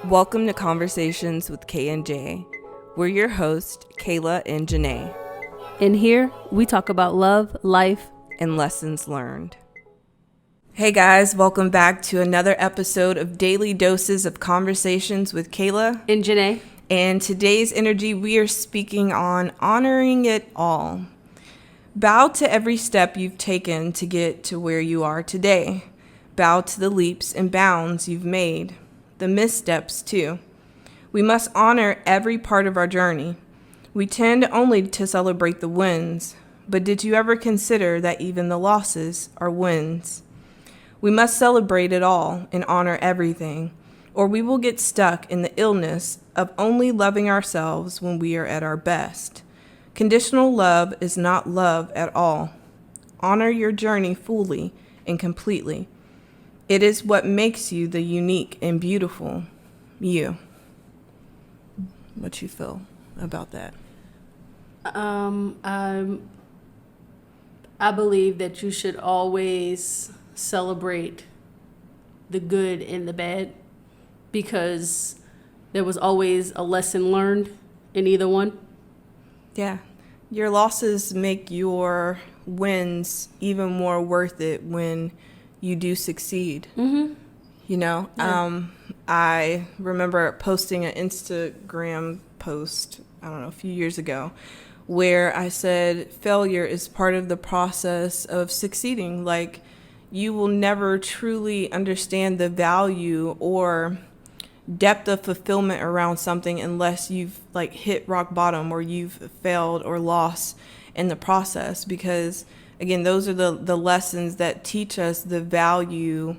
Welcome to Conversations with K and J. We're your hosts, Kayla and Janae. In here, we talk about love, life, and lessons learned. Hey guys, welcome back to another episode of Daily Doses of Conversations with Kayla and Janae. And today's energy, we are speaking on honoring it all. Bow to every step you've taken to get to where you are today. Bow to the leaps and bounds you've made, the missteps too. We must honor every part of our journey. We tend only to celebrate the wins, but did you ever consider that even the losses are wins? We must celebrate it all and honor everything, or we will get stuck in the illness of only loving ourselves when we are at our best. Conditional love is not love at all. Honor your journey fully and completely. It is what makes you the unique and beautiful you. What you feel about that? I believe that you should always celebrate the good and the bad, because there was always a lesson learned in either one. Yeah. Your losses make your wins even more worth it when you do succeed. Mm-hmm. You know, yeah. I remember posting an Instagram post, I don't know, a few years ago, where I said failure is part of the process of succeeding. Like, you will never truly understand the value or depth of fulfillment around something unless you've like hit rock bottom or you've failed or lost in the process, because again, those are the lessons that teach us the value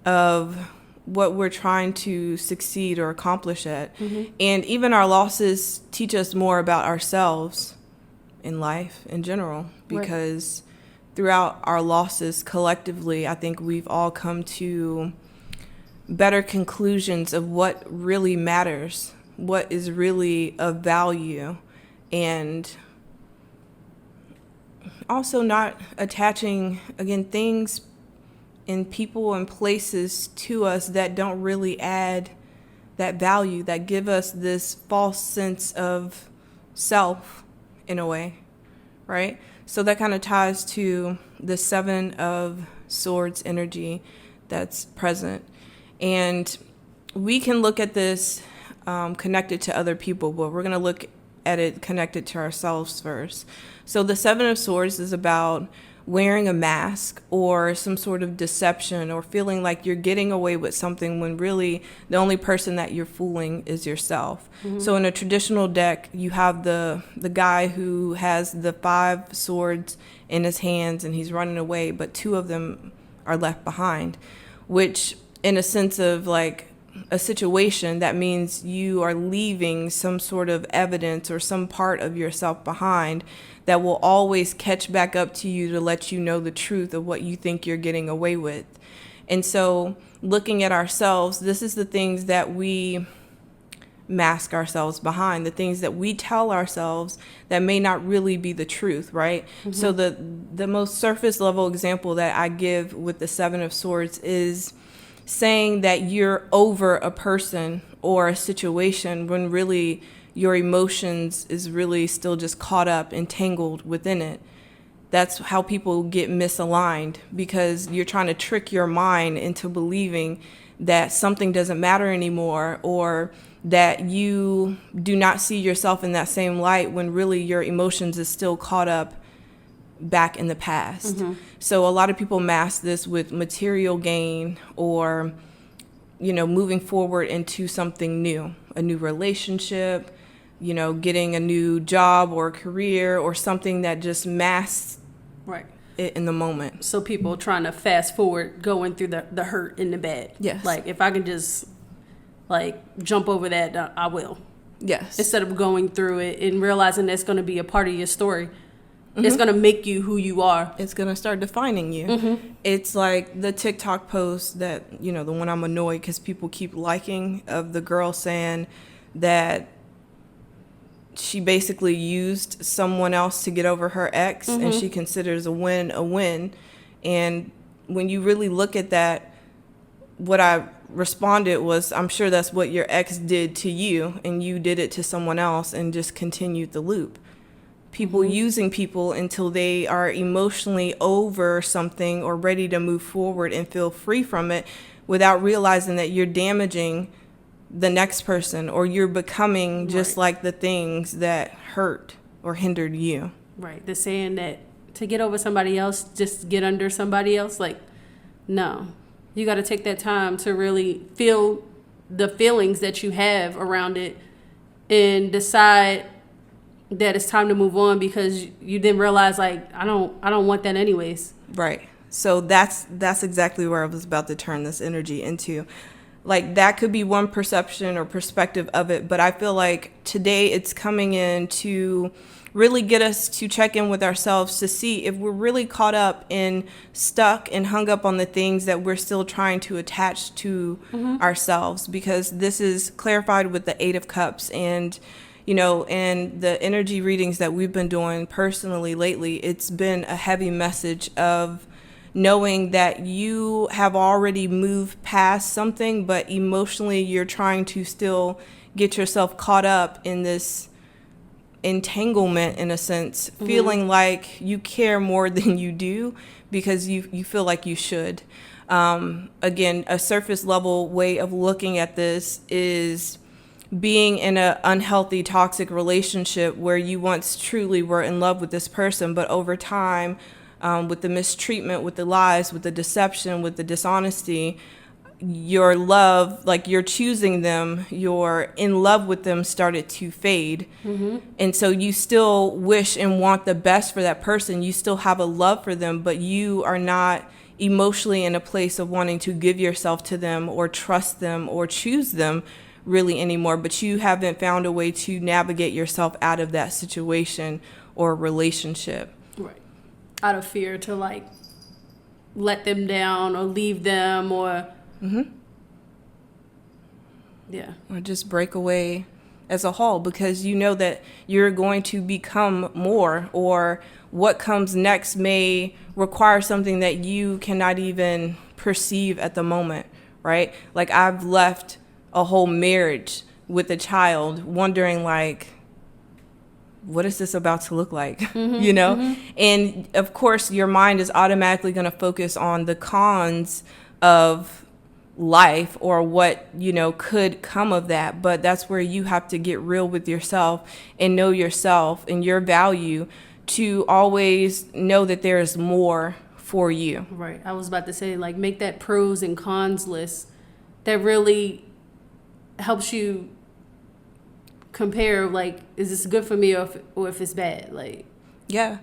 of what we're trying to succeed or accomplish at. Mm-hmm. And even our losses teach us more about ourselves in life in general, because throughout our losses collectively, I think we've all come to better conclusions of what really matters, what is really of value, and also not attaching, again, things and people and places to us that don't really add that value, that give us this false sense of self in a way, right? So that kind of ties to the Seven of Swords energy that's present. And we can look at this connected to other people, but we're going to look at it connected to ourselves first. So the Seven of Swords is about wearing a mask or some sort of deception, or feeling like you're getting away with something when really the only person that you're fooling is yourself. Mm-hmm. So in a traditional deck, you have the guy who has the 5 swords in his hands and he's running away, but 2 of them are left behind, which in a sense of like a situation, that means you are leaving some sort of evidence or some part of yourself behind that will always catch back up to you to let you know the truth of what you think you're getting away with. And so looking at ourselves, this is the things that we mask ourselves behind, the things that we tell ourselves that may not really be the truth, right? Mm-hmm. So the most surface level example that I give with the Seven of Swords is saying that you're over a person or a situation when really your emotions is really still just caught up and tangled within it. That's how people get misaligned, because you're trying to trick your mind into believing that something doesn't matter anymore, or that you do not see yourself in that same light when really your emotions is still caught up back in the past. Mm-hmm. So a lot of people mask this with material gain, or, you know, moving forward into something new, a new relationship, you know, getting a new job or career or something that just masks it in the moment. So people trying to fast forward going through the hurt and the bad. Yes. Like, if I can just like jump over that, I will. Yes. Instead of going through it and realizing that's going to be a part of your story. Mm-hmm. It's going to make you who you are. It's going to start defining you. Mm-hmm. It's like the Tik Tok post that, you know, the one I'm annoyed because people keep liking, of the girl saying that she basically used someone else to get over her ex, mm-hmm. and she considers a win a win. And when you really look at that, what I responded was, I'm sure that's what your ex did to you, and you did it to someone else and just continued the loop. People using people until they are emotionally over something or ready to move forward and feel free from it, without realizing that you're damaging the next person, or you're becoming just like the things that hurt or hindered you. Right. The saying that to get over somebody else, just get under somebody else. Like, no. You got to take that time to really feel the feelings that you have around it and decide that it's time to move on, because you didn't realize, like, I don't want that anyways. Right. So that's exactly where I was about to turn this energy into. Like, that could be one perception or perspective of it, but I feel like today it's coming in to really get us to check in with ourselves to see if we're really caught up and stuck and hung up on the things that we're still trying to attach to ourselves, because this is clarified with the 8 of Cups. And and the energy readings that we've been doing personally lately, it's been a heavy message of knowing that you have already moved past something, but emotionally you're trying to still get yourself caught up in this entanglement, in a sense, feeling like you care more than you do because you feel like you should. Again, a surface level way of looking at this is being in an unhealthy, toxic relationship where you once truly were in love with this person, but over time, with the mistreatment, with the lies, with the deception, with the dishonesty, your love, like you're choosing them, you're in love with them, started to fade. And so you still wish and want the best for that person. You still have a love for them, but you are not emotionally in a place of wanting to give yourself to them or trust them or choose them really anymore, but you haven't found a way to navigate yourself out of that situation or relationship. Right. Out of fear to, like, let them down or leave them or or just break away as a whole, because you know that you're going to become more, or what comes next may require something that you cannot even perceive at the moment, right? Like, I've left a whole marriage with a child wondering, like, what is this about to look like? And of course your mind is automatically going to focus on the cons of life or what could come of that, but that's where you have to get real with yourself and know yourself and your value to always know that there is more for you. Right. I was about to say, like, make that pros and cons list that really helps you compare, like, is this good for me or if it's bad? Like, yeah.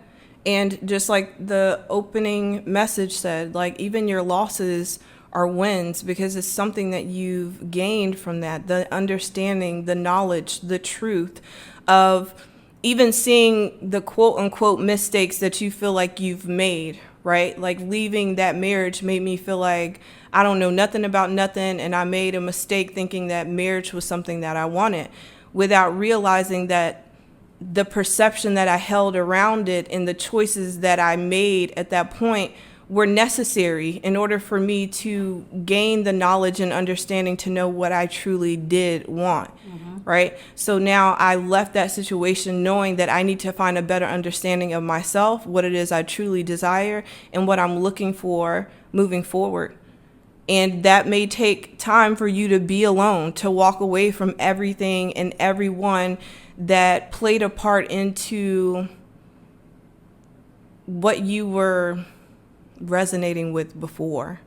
And just like the opening message said, like, even your losses are wins, because it's something that you've gained from that, the understanding, the knowledge, the truth of even seeing the quote unquote mistakes that you feel like you've made, right? Like, leaving that marriage made me feel like I don't know nothing about nothing, and I made a mistake thinking that marriage was something that I wanted, without realizing that the perception that I held around it and the choices that I made at that point were necessary in order for me to gain the knowledge and understanding to know what I truly did want, right? So now I left that situation knowing that I need to find a better understanding of myself, what it is I truly desire, and what I'm looking for moving forward. And that may take time for you to be alone, to walk away from everything and everyone that played a part into what you were resonating with before,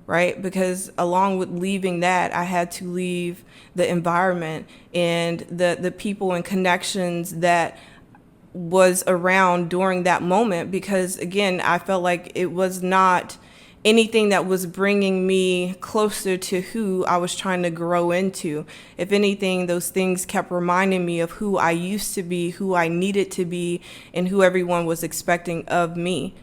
right? Because along with leaving that, I had to leave the environment and the people and connections that was around during that moment, because again, I felt like it was not anything that was bringing me closer to who I was trying to grow into. If anything, those things kept reminding me of who I used to be, who I needed to be, and who everyone was expecting of me.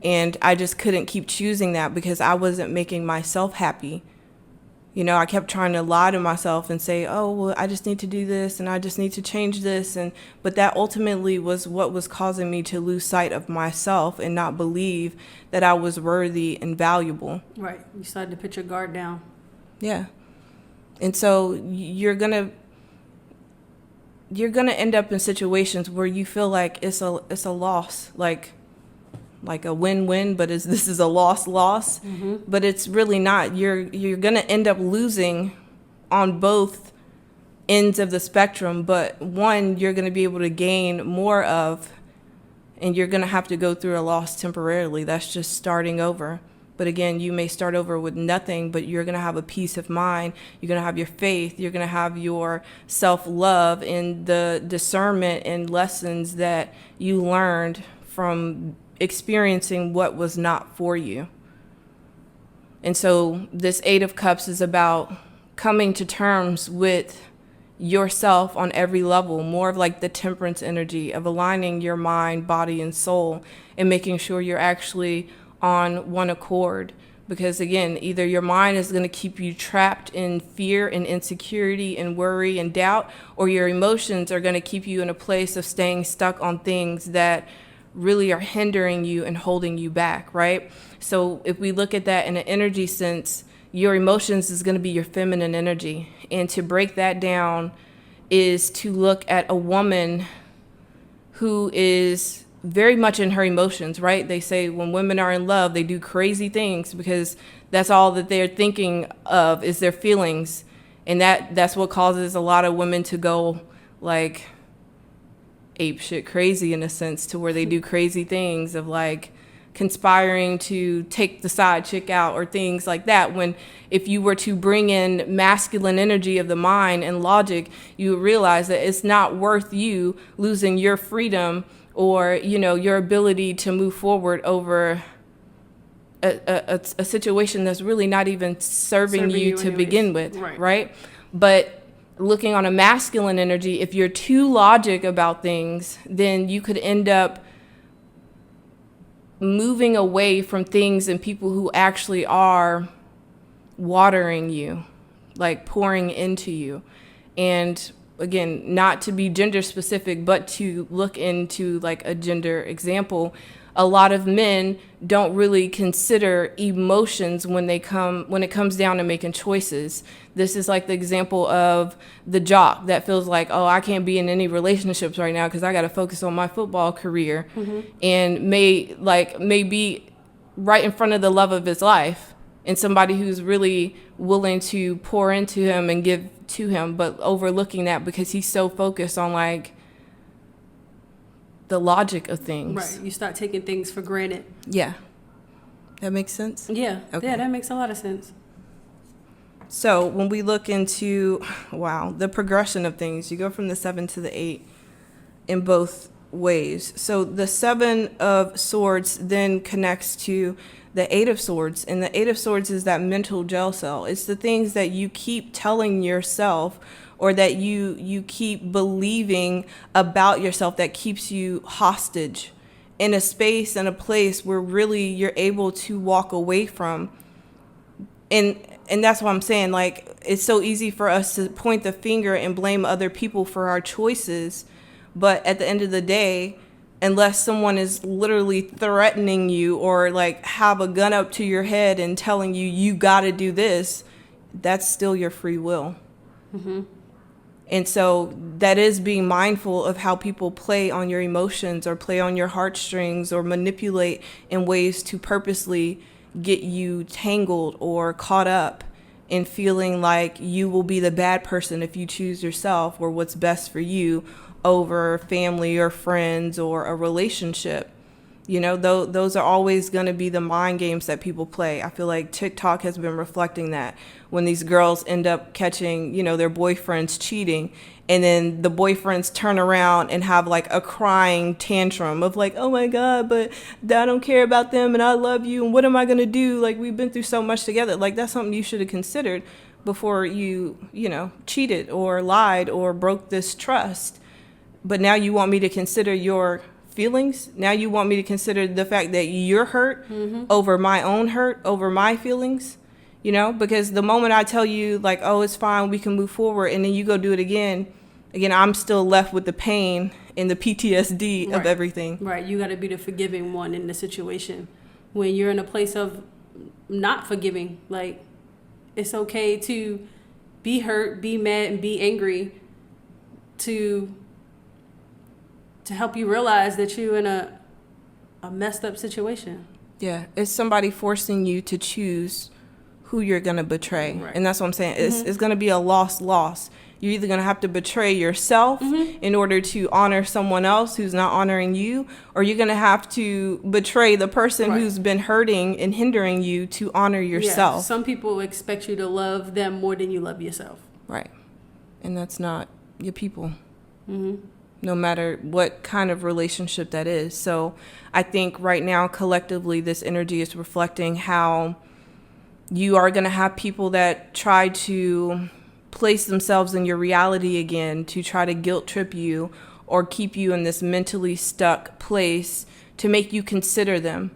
And I just couldn't keep choosing that because I wasn't making myself happy. You know, I kept trying to lie to myself and say, oh, well, I just need to do this and I just need to change this. But that ultimately was what was causing me to lose sight of myself and not believe that I was worthy and valuable. Right. You started to put your guard down. Yeah. And so you're going to end up in situations where you feel like it's a loss, like a win-win, but this is a loss. Mm-hmm. But it's really not. You're going to end up losing on both ends of the spectrum, but one you're going to be able to gain more of, and you're going to have to go through a loss temporarily. That's just starting over. But again, you may start over with nothing, but you're going to have a peace of mind. You're going to have your faith. You're going to have your self-love and the discernment and lessons that you learned from experiencing what was not for you. And so this Eight of Cups is about coming to terms with yourself on every level, more of like the temperance energy of aligning your mind, body, and soul, and making sure you're actually on one accord. Because again, either your mind is going to keep you trapped in fear and insecurity and worry and doubt, or your emotions are going to keep you in a place of staying stuck on things that really are hindering you and holding you back, right? So if we look at that in an energy sense, your emotions is going to be your feminine energy. And to break that down is to look at a woman who is very much in her emotions, right? They say when women are in love, they do crazy things because that's all that they're thinking of is their feelings. And that's what causes a lot of women to go like ape shit crazy in a sense, to where they do crazy things of like conspiring to take the side chick out or things like that. When if you were to bring in masculine energy of the mind and logic, you would realize that it's not worth you losing your freedom or, you know, your ability to move forward over a situation that's really not even serving you to begin with, right? But looking on a masculine energy, if you're too logic about things, then you could end up moving away from things and people who actually are watering you, like pouring into you. And again, not to be gender specific, but to look into like a gender example, a lot of men don't really consider emotions when it comes down to making choices. This is like the example of the jock that feels like, oh, I can't be in any relationships right now because I got to focus on my football career, and may be right in front of the love of his life and somebody who's really willing to pour into him and give to him, but overlooking that because he's so focused on like the logic of things. Right. You start taking things for granted. Yeah. That makes sense? Yeah. Okay. Yeah, that makes a lot of sense. So when we look into, the progression of things, you go from the 7 to the 8 in both ways. So the 7 of Swords then connects to the 8 of Swords, and the 8 of Swords is that mental jail cell. It's the things that you keep telling yourself or that you keep believing about yourself that keeps you hostage in a space and a place where really you're able to walk away from. And that's what I'm saying. Like, it's so easy for us to point the finger and blame other people for our choices. But at the end of the day, unless someone is literally threatening you or like have a gun up to your head and telling you got to do this, that's still your free will. Mm-hmm. And so that is being mindful of how people play on your emotions or play on your heartstrings or manipulate in ways to purposely get you tangled or caught up in feeling like you will be the bad person if you choose yourself or what's best for you over family or friends or a relationship. You know, those are always going to be the mind games that people play. I feel like TikTok has been reflecting that when these girls end up catching, their boyfriends cheating, and then the boyfriends turn around and have like a crying tantrum of like, oh my God, but I don't care about them and I love you. And what am I going to do? Like, we've been through so much together. Like, that's something you should have considered before you cheated or lied or broke this trust. But now you want me to consider your feelings. Now you want me to consider the fact that you're hurt over my own hurt, over my feelings. You know, because the moment I tell you like, oh, it's fine, we can move forward, and then you go do it again, I'm still left with the pain and the PTSD of everything. Right. You got to be the forgiving one in the situation. When you're in a place of not forgiving, like, it's okay to be hurt, be mad, and be angry to help you realize that you're in a messed up situation. Yeah, it's somebody forcing you to choose who you're going to betray. Right. And that's what I'm saying. It's going to be a loss. You're either going to have to betray yourself in order to honor someone else who's not honoring you, or you're going to have to betray the person who's been hurting and hindering you to honor yourself. Yeah, some people expect you to love them more than you love yourself. Right. And that's not your people. No matter what kind of relationship that is. So I think right now, collectively, this energy is reflecting how you are going to have people that try to place themselves in your reality again, to try to guilt trip you or keep you in this mentally stuck place to make you consider them.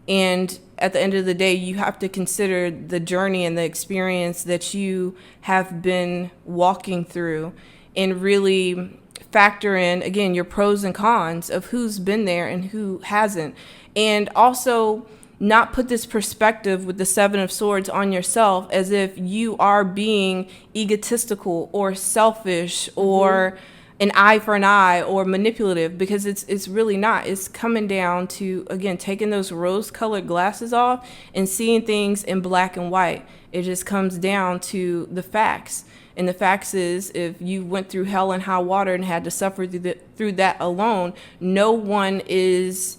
And at the end of the day, you have to consider the journey and the experience that you have been walking through and really factor in, again, your pros and cons of who's been there and who hasn't. And also not put this perspective with the Seven of Swords on yourself as if you are being egotistical or selfish or an eye for an eye or manipulative, because it's really not. It's coming down to, again, taking those rose-colored glasses off and seeing things in black and white. It just comes down to the facts. And the facts is, if you went through hell and high water and had to suffer through that alone, no one is,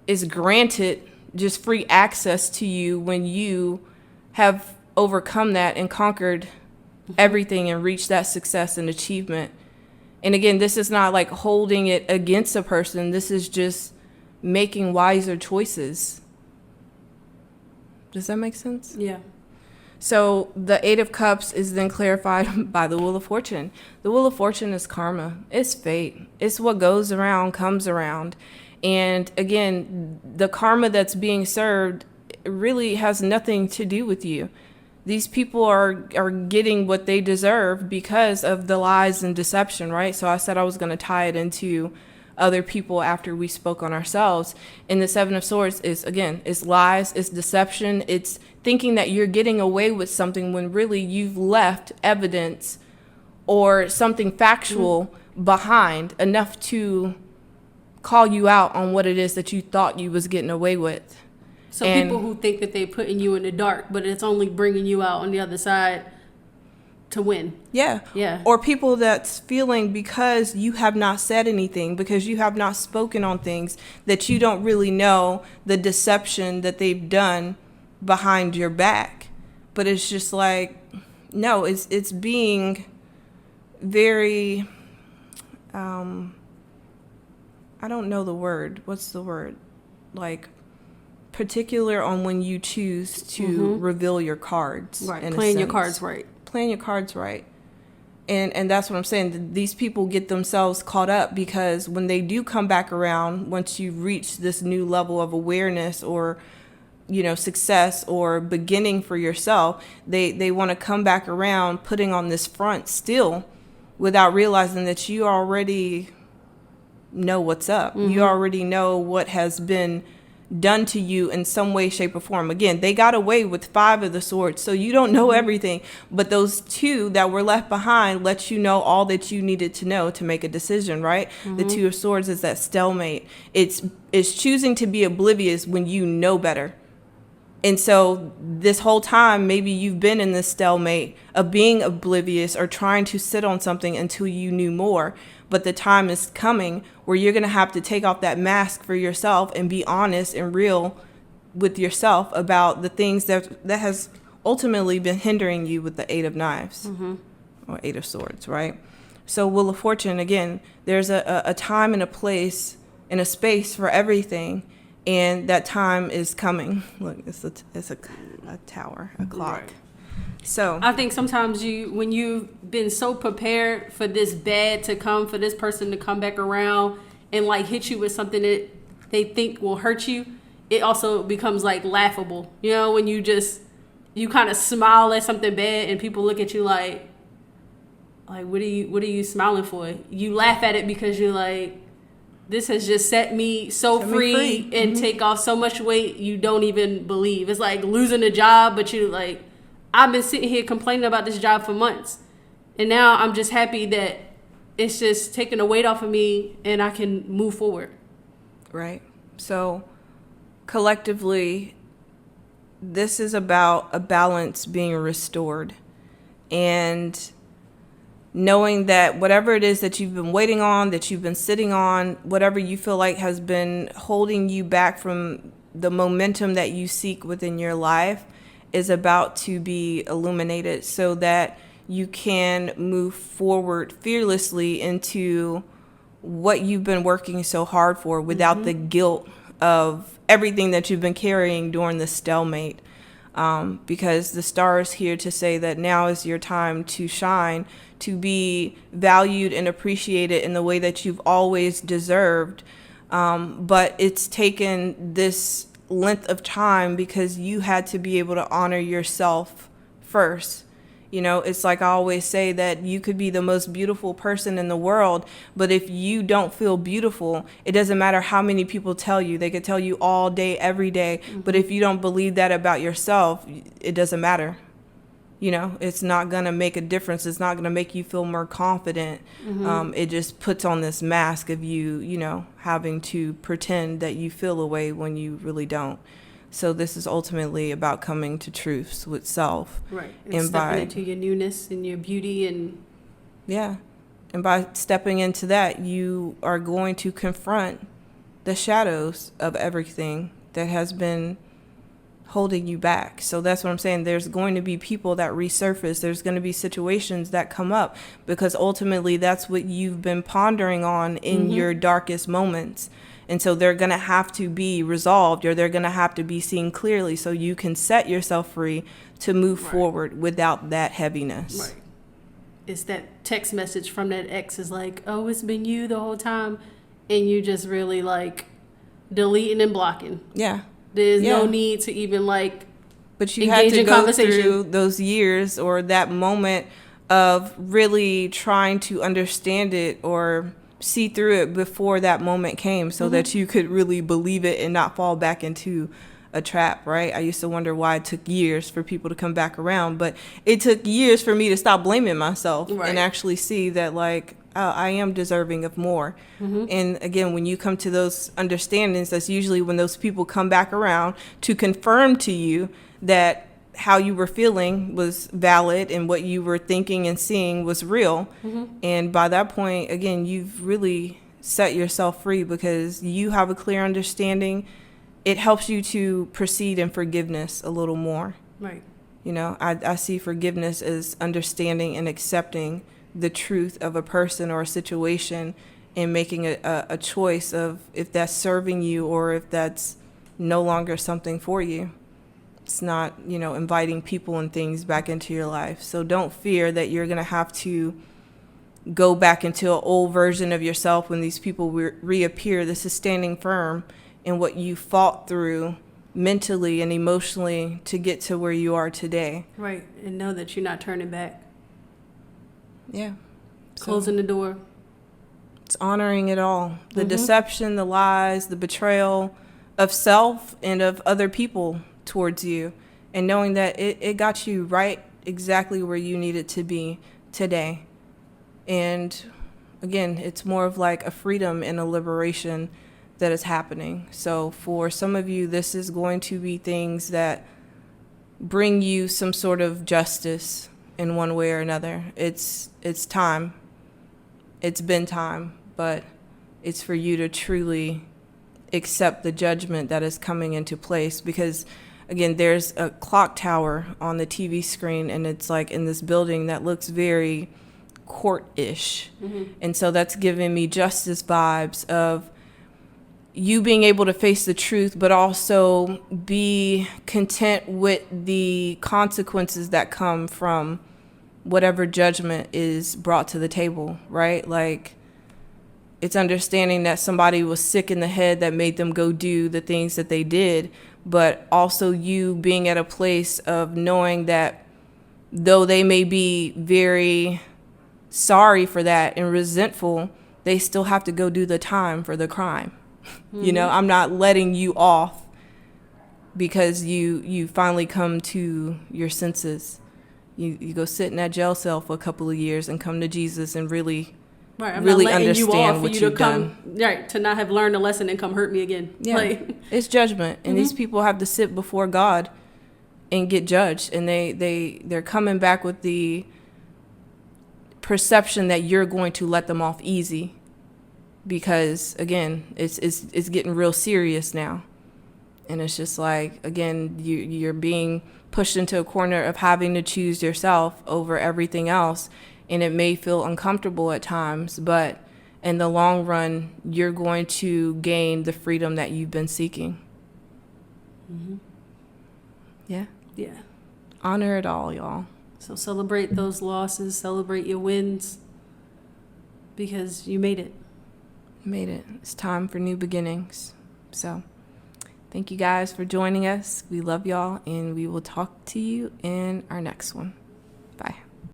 is granted just free access to you when you have overcome that and conquered everything and reached that success and achievement. And again, this is not like holding it against a person. This is just making wiser choices. Does that make sense? Yeah. So the Eight of Cups is then clarified by the Wheel of Fortune. The Wheel of Fortune is karma. It's fate. It's what goes around comes around. And again, the karma that's being served really has nothing to do with you. These people are getting what they deserve because of the lies and deception, right? So I said I was going to tie it into other people after we spoke on ourselves. And the Seven of Swords is, again, it's lies, it's deception, it's thinking that you're getting away with something when really you've left evidence or something factual behind enough to call you out on what it is that you thought you was getting away with. So people who think that they're putting you in the dark, but it's only bringing you out on the other side to win. Yeah. Or people that's feeling because you have not said anything, because you have not spoken on things, that you don't really know the deception that they've done behind your back. But it's just like, no, it's being very, I don't know the word. What's the word? Like, particular on when you choose to reveal your cards. Right, playing your cards right. Playing your cards right. And that's what I'm saying. These people get themselves caught up because when they do come back around, once you reach this new level of awareness or, success or beginning for yourself, they want to come back around putting on this front still without realizing that you already know what's up. You already know what has been done to you in some way, shape, or form. Again, they got away with 5 of the swords, so you don't know everything. But those 2 that were left behind let you know all that you needed to know to make a decision, right? The 2 of Swords is that stalemate. It's choosing to be oblivious when you know better. And so this whole time, maybe you've been in this stalemate of being oblivious or trying to sit on something until you knew more. But the time is coming where you're going to have to take off that mask for yourself and be honest and real with yourself about the things that has ultimately been hindering you with the 8 of Knives or 8 of Swords, right? So Wheel of Fortune, again, there's a time and a place and a space for everything. And that time is coming. Look, it's a tower, a clock. Right. So I think sometimes when you've been so prepared for this bad to come, for this person to come back around and like hit you with something that they think will hurt you, it also becomes like laughable. You know, when you kind of smile at something bad and people look at you like what are you smiling for? You laugh at it because you're like, this has just set me free and take off so much weight you don't even believe. It's like losing a job, but you like, I've been sitting here complaining about this job for months, and now I'm just happy that it's just taking the weight off of me and I can move forward. Right. So collectively, this is about a balance being restored, and knowing that whatever it is that you've been waiting on, that you've been sitting on, whatever you feel like has been holding you back from the momentum that you seek within your life is about to be illuminated so that you can move forward fearlessly into what you've been working so hard for without the guilt of everything that you've been carrying during the stalemate. Because the star is here to say that now is your time to shine, to be valued and appreciated in the way that you've always deserved. But it's taken this length of time because you had to be able to honor yourself first. You know, it's like I always say that you could be the most beautiful person in the world, but if you don't feel beautiful, it doesn't matter how many people tell you. They could tell you all day, every day, but if you don't believe that about yourself, it doesn't matter. You know, it's not going to make a difference. It's not going to make you feel more confident. It just puts on this mask of you know, having to pretend that you feel a way when you really don't. So this is ultimately about coming to truths with self. Right. And stepping into your newness and your beauty and... Yeah. And by stepping into that, you are going to confront the shadows of everything that has been holding you back. So that's what I'm saying. There's going to be people that resurface. There's going to be situations that come up because ultimately that's what you've been pondering on in your darkest moments. And so they're going to have to be resolved, or they're going to have to be seen clearly so you can set yourself free to move forward without that heaviness. Right. It's that text message from that ex is like, oh, it's been you the whole time. And you just really like deleting and blocking. Yeah. There's no need to even like but you had to go through those years or that moment of really trying to understand it or see through it before that moment came so that you could really believe it and not fall back into a trap, right? I used to wonder why it took years for people to come back around, but it took years for me to stop blaming myself and actually see that like, I am deserving of more. And again, when you come to those understandings, that's usually when those people come back around to confirm to you that how you were feeling was valid and what you were thinking and seeing was real. And by that point, again, you've really set yourself free because you have a clear understanding. It helps you to proceed in forgiveness a little more. Right. You know, I see forgiveness as understanding and accepting the truth of a person or a situation and making a choice of if that's serving you or if that's no longer something for you. It's not, you know, inviting people and things back into your life. So don't fear that you're going to have to go back into an old version of yourself when these people reappear. This is standing firm in what you fought through mentally and emotionally to get to where you are today. Right. And know that you're not turning back. Yeah. Closing the door. It's honoring it all. The deception, the lies, the betrayal of self and of other people towards you, and knowing that it got you right exactly where you needed to be today. And again, it's more of like a freedom and a liberation that is happening. So for some of you, this is going to be things that bring you some sort of justice in one way or another. It's time. It's been time, but it's for you to truly accept the judgment that is coming into place because again, there's a clock tower on the TV screen and it's like in this building that looks very court-ish. And so that's giving me justice vibes of you being able to face the truth, but also be content with the consequences that come from whatever judgment is brought to the table, right? Like it's understanding that somebody was sick in the head that made them go do the things that they did, but also you being at a place of knowing that though they may be very sorry for that and resentful, they still have to go do the time for the crime. Mm-hmm. You know, I'm not letting you off because you finally come to your senses. You go sit in that jail cell for a couple of years and come to Jesus and really, right, I'm really not understand you what you you've to come, done. Right, to not have learned a lesson and come hurt me again. Yeah, Like, it's judgment, and these people have to sit before God and get judged, and they're coming back with the perception that you're going to let them off easy, because again, it's getting real serious now. And it's just like, again, you're being pushed into a corner of having to choose yourself over everything else. And it may feel uncomfortable at times, but in the long run, you're going to gain the freedom that you've been seeking. Mm-hmm. Yeah. Yeah. Honor it all, y'all. So celebrate those losses, celebrate your wins, because you made it. Made it. It's time for new beginnings. So thank you guys for joining us. We love y'all, and we will talk to you in our next one.